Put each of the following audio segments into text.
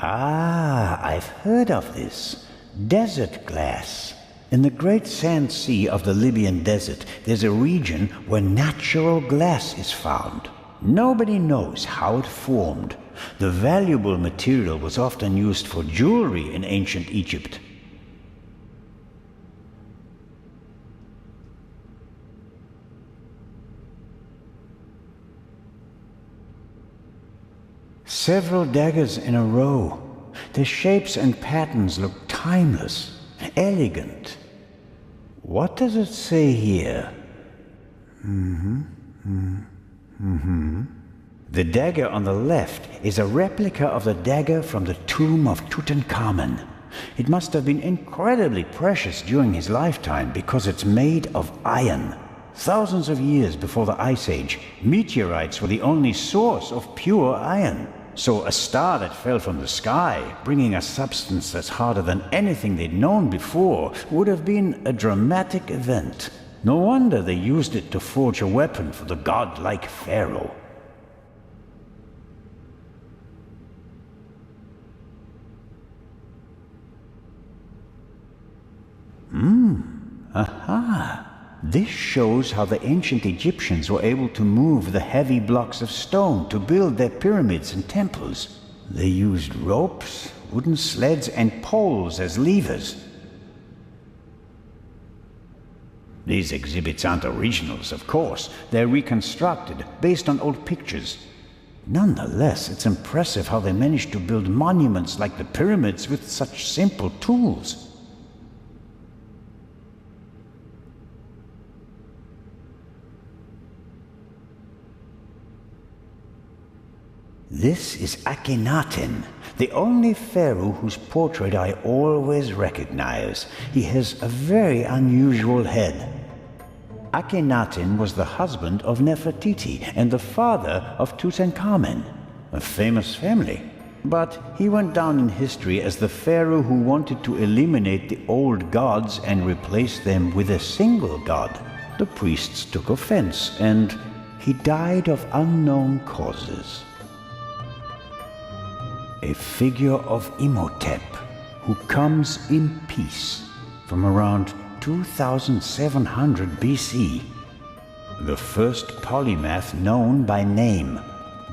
Ah, I've heard of this. Desert glass. In the great sand sea of the Libyan desert, there's a region where natural glass is found. Nobody knows how it formed. The valuable material was often used for jewelry in ancient Egypt. Several daggers in a row. Their shapes and patterns look timeless, elegant. What does it say here? The dagger on the left is a replica of the dagger from the tomb of Tutankhamun. It must have been incredibly precious during his lifetime because it's made of iron. Thousands of years before the Ice Age, meteorites were the only source of pure iron. So a star that fell from the sky, bringing a substance that's harder than anything they'd known before, would have been a dramatic event. No wonder they used it to forge a weapon for the godlike pharaoh. Aha! This shows how the ancient Egyptians were able to move the heavy blocks of stone to build their pyramids and temples. They used ropes, wooden sleds, and poles as levers. These exhibits aren't originals, of course. They're reconstructed, based on old pictures. Nonetheless, it's impressive how they managed to build monuments like the pyramids with such simple tools. This is Akhenaten, the only pharaoh whose portrait I always recognize. He has a very unusual head. Akhenaten was the husband of Nefertiti and the father of Tutankhamun, a famous family. But he went down in history as the pharaoh who wanted to eliminate the old gods and replace them with a single god. The priests took offense, and he died of unknown causes. A figure of Imhotep, who comes in peace from around 2700 BC. The first polymath known by name,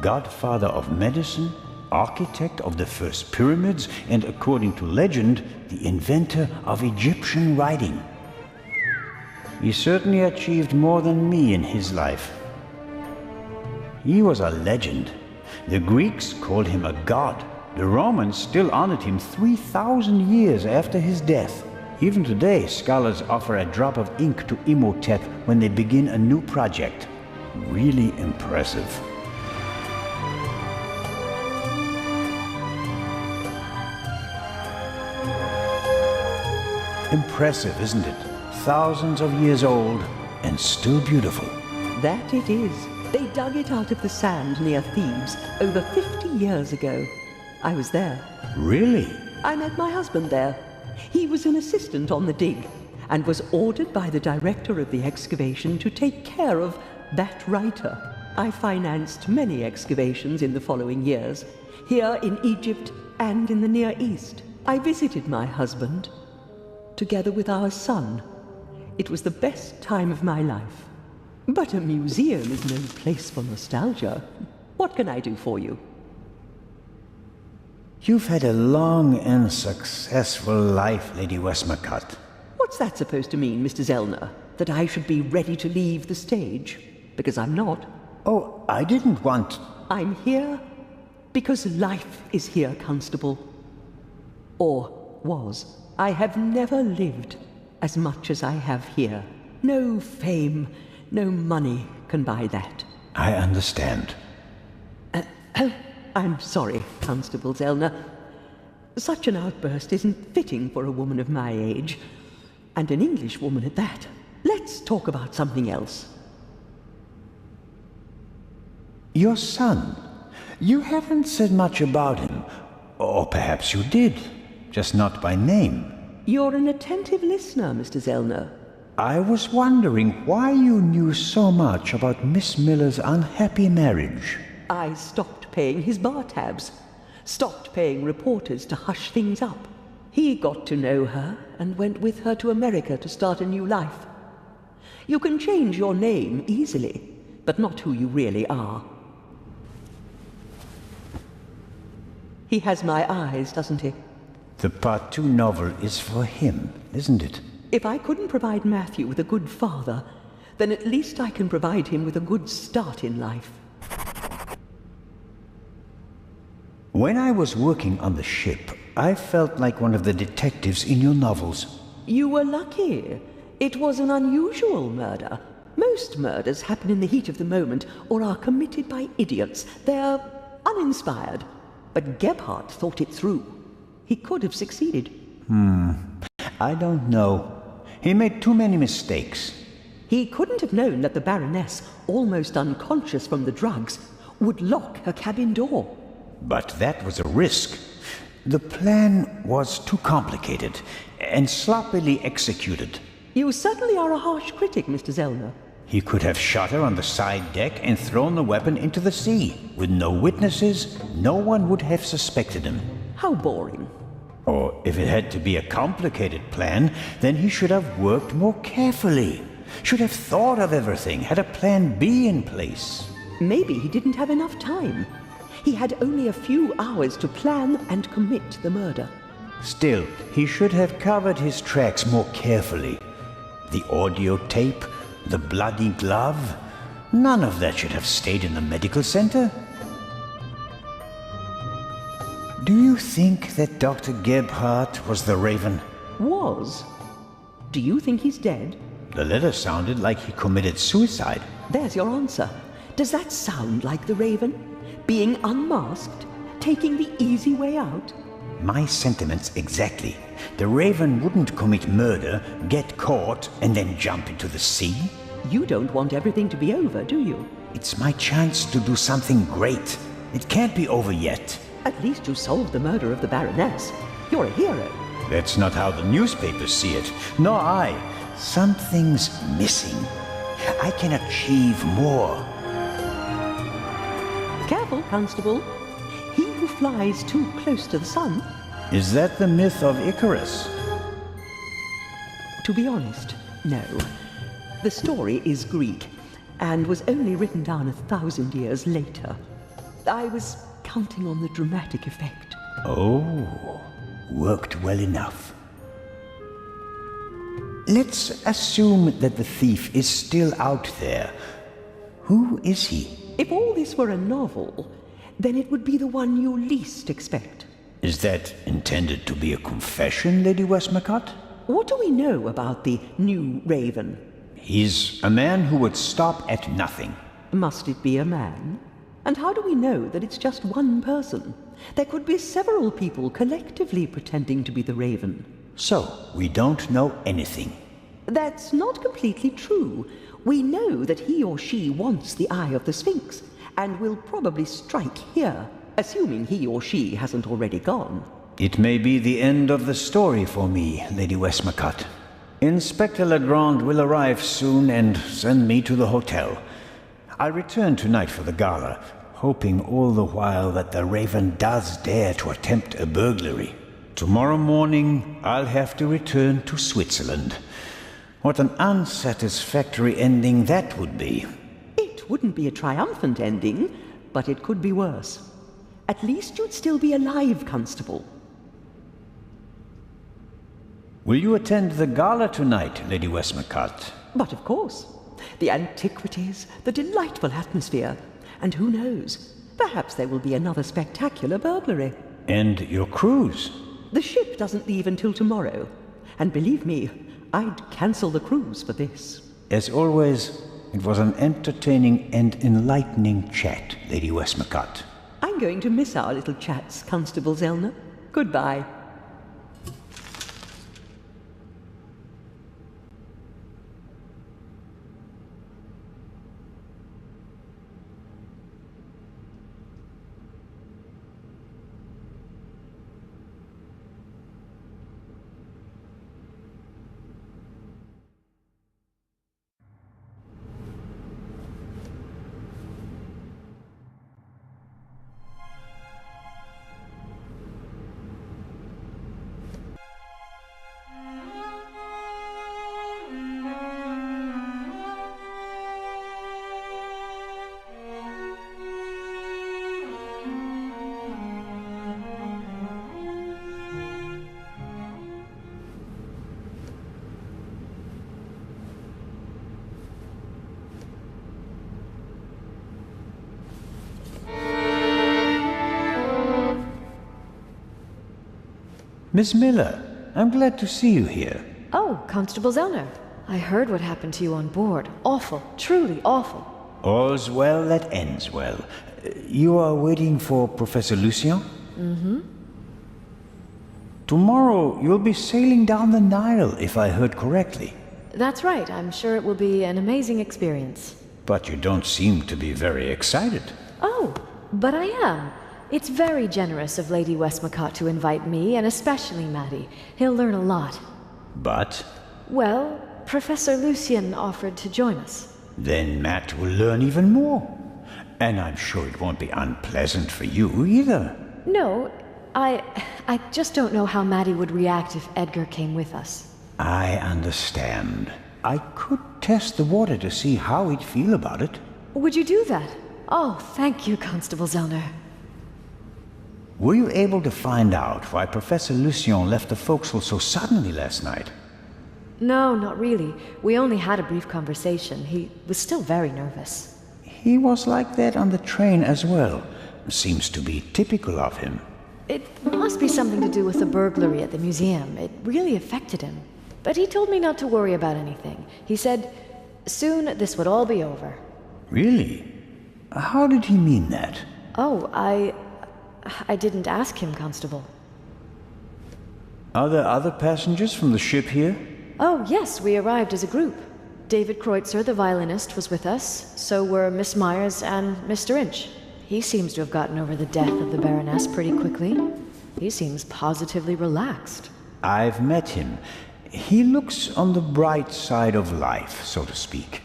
godfather of medicine, architect of the first pyramids, and according to legend, the inventor of Egyptian writing. He certainly achieved more than me in his life. He was a legend. The Greeks called him a god. The Romans still honored him 3,000 years after his death. Even today, scholars offer a drop of ink to Imhotep when they begin a new project. Really impressive. Impressive, isn't it? Thousands of years old and still beautiful. That it is. They dug it out of the sand near Thebes over 50 years ago. I was there. Really? I met my husband there. He was an assistant on the dig and was ordered by the director of the excavation to take care of that writer. I financed many excavations in the following years, here in Egypt and in the Near East. I visited my husband, together with our son. It was the best time of my life. But a museum is no place for nostalgia. What can I do for you? You've had a long and successful life, Lady Westmacott. What's that supposed to mean, Mr. Zellner? That I should be ready to leave the stage? Because I'm not. Oh, I didn't want... I'm here because life is here, Constable. Or was. I have never lived as much as I have here. No fame, no money can buy that. I understand. I'm sorry, Constable Zellner. Such an outburst isn't fitting for a woman of my age, and an English woman at that. Let's talk about something else. Your son. You haven't said much about him. Or perhaps you did, just not by name. You're an attentive listener, Mr. Zellner. I was wondering why you knew so much about Miss Miller's unhappy marriage. I stopped paying his bar tabs. stopped paying reporters to hush things up. He got to know her and went with her to America to start a new life. You can change your name easily, but not who you really are. He has my eyes, doesn't he? The Part 2 novel is for him, isn't it? If I couldn't provide Matthew with a good father, then at least I can provide him with a good start in life. When I was working on the ship, I felt like one of the detectives in your novels. You were lucky. It was an unusual murder. Most murders happen in the heat of the moment or are committed by idiots. They're uninspired. But Gebhardt thought it through. He could have succeeded. I don't know. He made too many mistakes. He couldn't have known that the Baroness, almost unconscious from the drugs, would lock her cabin door. But that was a risk. The plan was too complicated and sloppily executed. You certainly are a harsh critic, Mr. Zellner. He could have shot her on the side deck and thrown the weapon into the sea. With no witnesses, no one would have suspected him. How boring. Or if it had to be a complicated plan, then he should have worked more carefully. Should have thought of everything, had a plan B in place. Maybe he didn't have enough time. He had only a few hours to plan and commit the murder. Still, he should have covered his tracks more carefully. The audio tape, the bloody glove, none of that should have stayed in the medical center. Do you think that Dr. Gebhardt was the Raven? Was? Do you think he's dead? The letter sounded like he committed suicide. There's your answer. Does that sound like the Raven? Being unmasked? Taking the easy way out? My sentiments exactly. The Raven wouldn't commit murder, get caught, and then jump into the sea. You don't want everything to be over, do you? It's my chance to do something great. It can't be over yet. At least you solved the murder of the Baroness. You're a hero. That's not how the newspapers see it, nor I. Something's missing. I can achieve more. Careful, Constable. He who flies too close to the sun. Is that the myth of Icarus? To be honest, no. The story is Greek, and was only written down 1,000 years later. I was counting on the dramatic effect. Oh, worked well enough. Let's assume that the thief is still out there. Who is he? If all this were a novel, then it would be the one you least expect. Is that intended to be a confession, Lady Westmacott? What do we know about the new Raven? He's a man who would stop at nothing. Must it be a man? And how do we know that it's just one person? There could be several people collectively pretending to be the Raven. So, we don't know anything. That's not completely true. We know that he or she wants the Eye of the Sphinx, and will probably strike here, assuming he or she hasn't already gone. It may be the end of the story for me, Lady Westmacott. Inspector Legrand will arrive soon and send me to the hotel. I'll return tonight for the gala, hoping all the while that the Raven does dare to attempt a burglary. Tomorrow morning, I'll have to return to Switzerland. What an unsatisfactory ending that would be. It wouldn't be a triumphant ending, but it could be worse. At least you'd still be alive, Constable. Will you attend the gala tonight, Lady Westmacott? But of course. The antiquities, the delightful atmosphere, and who knows, perhaps there will be another spectacular burglary. And your cruise? The ship doesn't leave until tomorrow, and believe me, I'd cancel the cruise for this. As always, it was an entertaining and enlightening chat, Lady Westmacott. I'm going to miss our little chats, Constable Zellner. Goodbye. Miss Miller, I'm glad to see you here. Oh, Constable Zellner. I heard what happened to you on board. Awful. Truly awful. All's well that ends well. You are waiting for Professor Lucien? Mm-hmm. Tomorrow you'll be sailing down the Nile, if I heard correctly. That's right. I'm sure it will be an amazing experience. But you don't seem to be very excited. Oh, but I am. It's very generous of Lady Westmacott to invite me, and especially Maddie. He'll learn a lot. But? Well, Professor Lucien offered to join us. Then Matt will learn even more. And I'm sure it won't be unpleasant for you either. No, I just don't know how Maddie would react if Edgar came with us. I understand. I could test the water to see how he'd feel about it. Would you do that? Oh, thank you, Constable Zellner. Were you able to find out why Professor Lucien left the forecastle so suddenly last night? No, not really. We only had a brief conversation. He was still very nervous. He was like that on the train as well. Seems to be typical of him. It must be something to do with the burglary at the museum. It really affected him. But he told me not to worry about anything. He said, soon this would all be over. Really? How did he mean that? Oh, I didn't ask him, Constable. Are there other passengers from the ship here? Oh, yes, we arrived as a group. David Kreutzer, the violinist, was with us. So were Miss Myers and Mr. Inch. He seems to have gotten over the death of the Baroness pretty quickly. He seems positively relaxed. I've met him. He looks on the bright side of life, so to speak.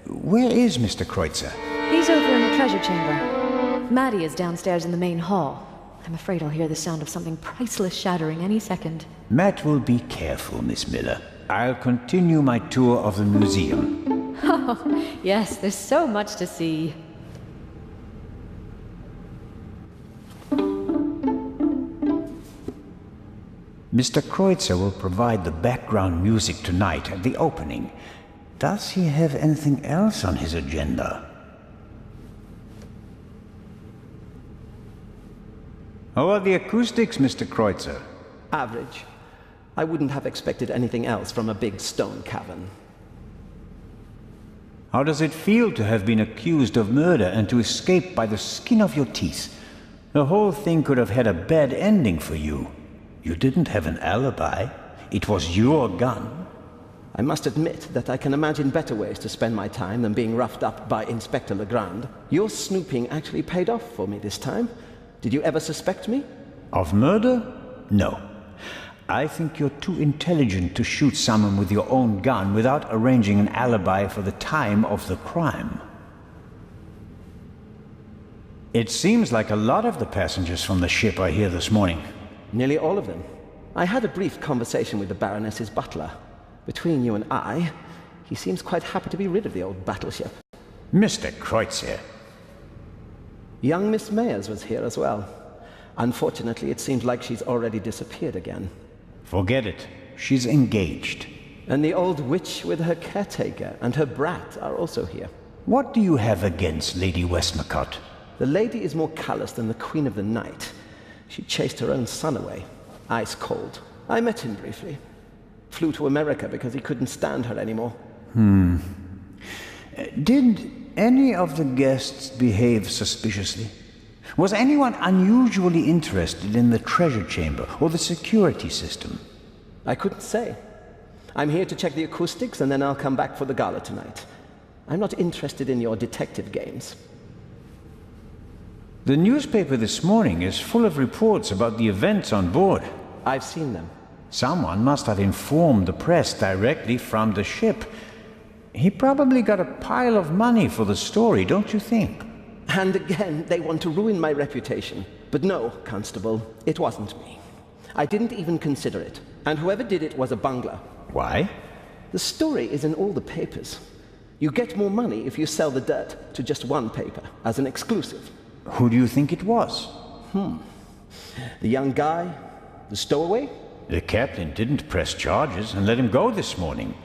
Where is Mr. Kreutzer? He's over in the treasure chamber. Maddie is downstairs in the main hall. I'm afraid I'll hear the sound of something priceless shattering any second. Matt will be careful, Miss Miller. I'll continue my tour of the museum. Oh, yes, there's so much to see. Mr. Kreutzer will provide the background music tonight at the opening. Does he have anything else on his agenda? How are the acoustics, Mr. Kreutzer? Average. I wouldn't have expected anything else from a big stone cavern. How does it feel to have been accused of murder and to escape by the skin of your teeth? The whole thing could have had a bad ending for you. You didn't have an alibi. It was your gun. I must admit that I can imagine better ways to spend my time than being roughed up by Inspector Legrand. Your snooping actually paid off for me this time. Did you ever suspect me? Of murder? No. I think you're too intelligent to shoot someone with your own gun without arranging an alibi for the time of the crime. It seems like a lot of the passengers from the ship are here this morning. Nearly all of them. I had a brief conversation with the Baroness's butler. Between you and I, he seems quite happy to be rid of the old battleship. Mr. Kreutzer. Young Miss Mayers was here as well. Unfortunately, it seems like she's already disappeared again. Forget it. She's engaged. And the old witch with her caretaker and her brat are also here. What do you have against Lady Westmacott? The lady is more callous than the Queen of the Night. She chased her own son away, ice cold. I met him briefly. Flew to America because he couldn't stand her anymore. Did any of the guests behave suspiciously? Was anyone unusually interested in the treasure chamber or the security system? I couldn't say. I'm here to check the acoustics and then I'll come back for the gala tonight. I'm not interested in your detective games. The newspaper this morning is full of reports about the events on board. I've seen them. Someone must have informed the press directly from the ship. He probably got a pile of money for the story, don't you think? And again, they want to ruin my reputation. But no, Constable, it wasn't me. I didn't even consider it. And whoever did it was a bungler. Why? The story is in all the papers. You get more money if you sell the dirt to just one paper, as an exclusive. Who do you think it was? The young guy? The stowaway? The captain didn't press charges and let him go this morning.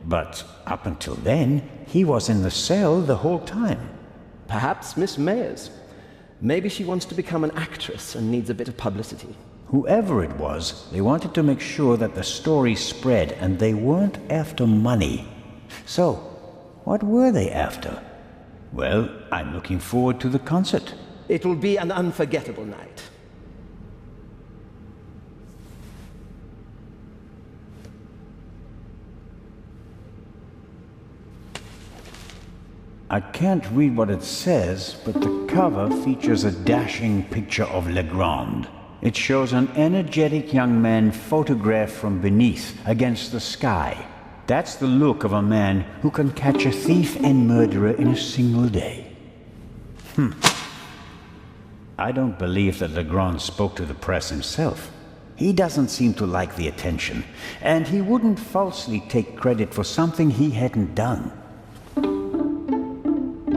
But up until then, he was in the cell the whole time. Perhaps Miss Mayers. Maybe she wants to become an actress and needs a bit of publicity. Whoever it was, they wanted to make sure that the story spread, and they weren't after money. So, what were they after? Well, I'm looking forward to the concert. It will be an unforgettable night. I can't read what it says, but the cover features a dashing picture of Legrand. It shows an energetic young man photographed from beneath, against the sky. That's the look of a man who can catch a thief and murderer in a single day. I don't believe that Legrand spoke to the press himself. He doesn't seem to like the attention, and he wouldn't falsely take credit for something he hadn't done.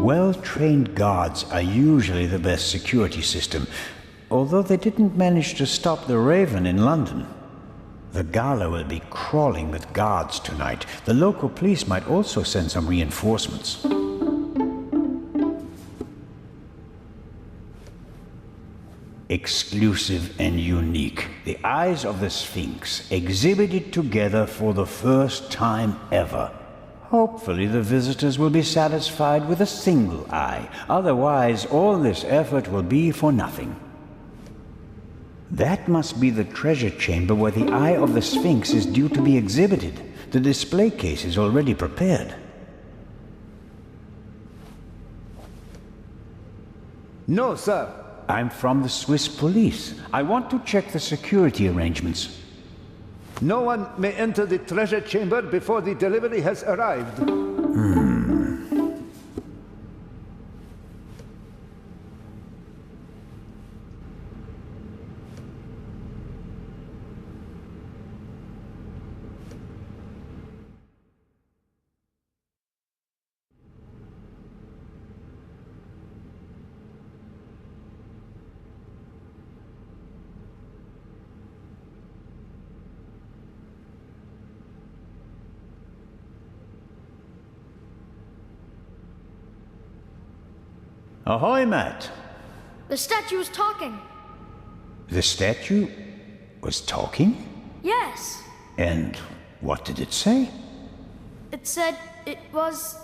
Well-trained guards are usually the best security system, although they didn't manage to stop the Raven in London. The gala will be crawling with guards tonight. The local police might also send some reinforcements. Exclusive and unique. The eyes of the Sphinx, exhibited together for the first time ever. Hopefully the visitors will be satisfied with a single eye. Otherwise, all this effort will be for nothing. That must be the treasure chamber where the Eye of the Sphinx is due to be exhibited. The display case is already prepared. No, sir. I'm from the Swiss police. I want to check the security arrangements. No one may enter the treasure chamber before the delivery has arrived. Ahoy, Matt! The statue was talking. The statue was talking? Yes. And what did it say? It said it was...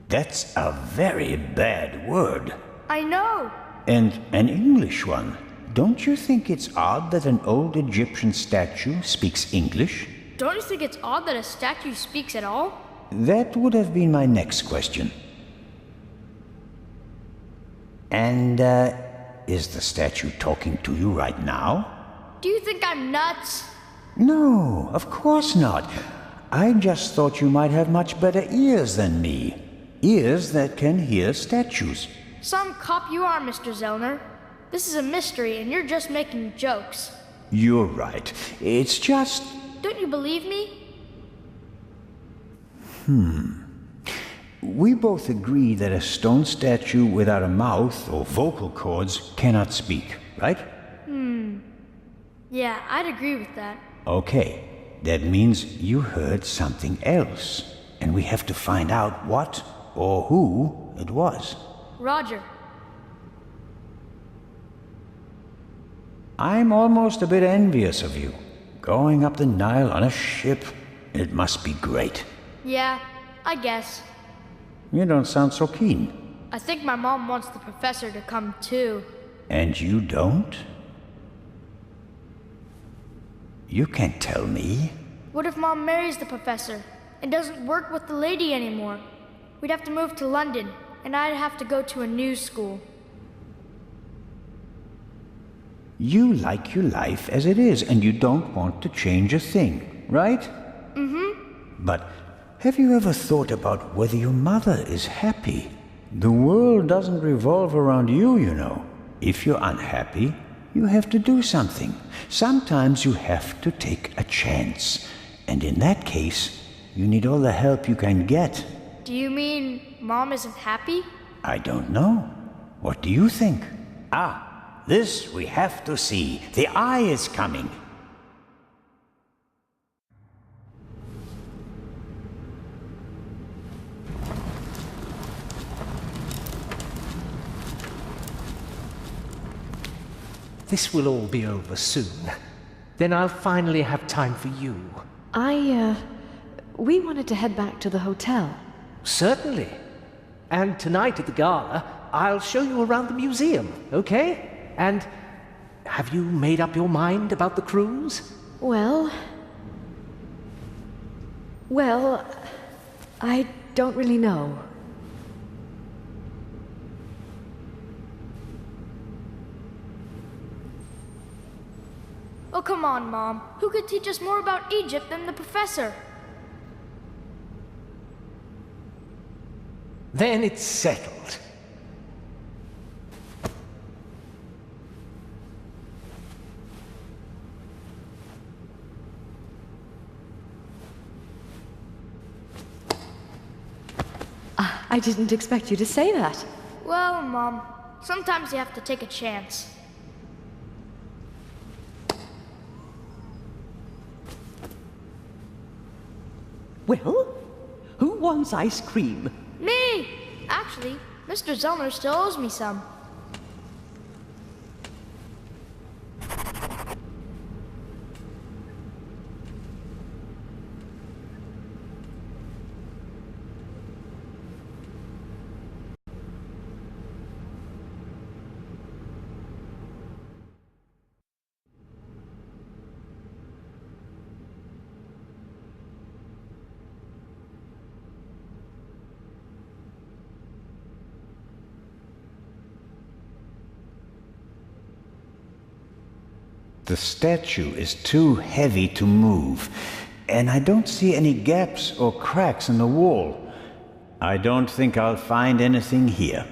That's a very bad word. I know. And an English one. Don't you think it's odd that an old Egyptian statue speaks English? Don't you think it's odd that a statue speaks at all? That would have been my next question. And, is the statue talking to you right now? Do you think I'm nuts? No, of course not. I just thought you might have much better ears than me. Ears that can hear statues. Some cop you are, Mr. Zellner. This is a mystery and you're just making jokes. You're right. It's just... Don't you believe me? We both agree that a stone statue without a mouth or vocal cords cannot speak, right? Yeah, I'd agree with that. Okay, that means you heard something else, and we have to find out what or who it was. Roger. I'm almost a bit envious of you. Going up the Nile on a ship, it must be great. Yeah, I guess. You don't sound so keen. I think my mom wants the professor to come too. And you don't? You can't tell me. What if Mom marries the professor and doesn't work with the lady anymore? We'd have to move to London, and I'd have to go to a new school. You like your life as it is, and you don't want to change a thing, right? But have you ever thought about whether your mother is happy? The world doesn't revolve around you, you know. If you're unhappy, you have to do something. Sometimes you have to take a chance. And in that case, you need all the help you can get. Do you mean Mom isn't happy? I don't know. What do you think? Ah, this we have to see. The eye is coming. This will all be over soon. Then I'll finally have time for you. We wanted to head back to the hotel. Certainly. And tonight at the gala, I'll show you around the museum, okay? And have you made up your mind about the cruise? Well, I don't really know. Oh, come on, Mom. Who could teach us more about Egypt than the professor? Then it's settled. I didn't expect you to say that. Well, Mom, sometimes you have to take a chance. Well, who wants ice cream? Me! Actually, Mr. Zellner still owes me some. The statue is too heavy to move, and I don't see any gaps or cracks in the wall. I don't think I'll find anything here.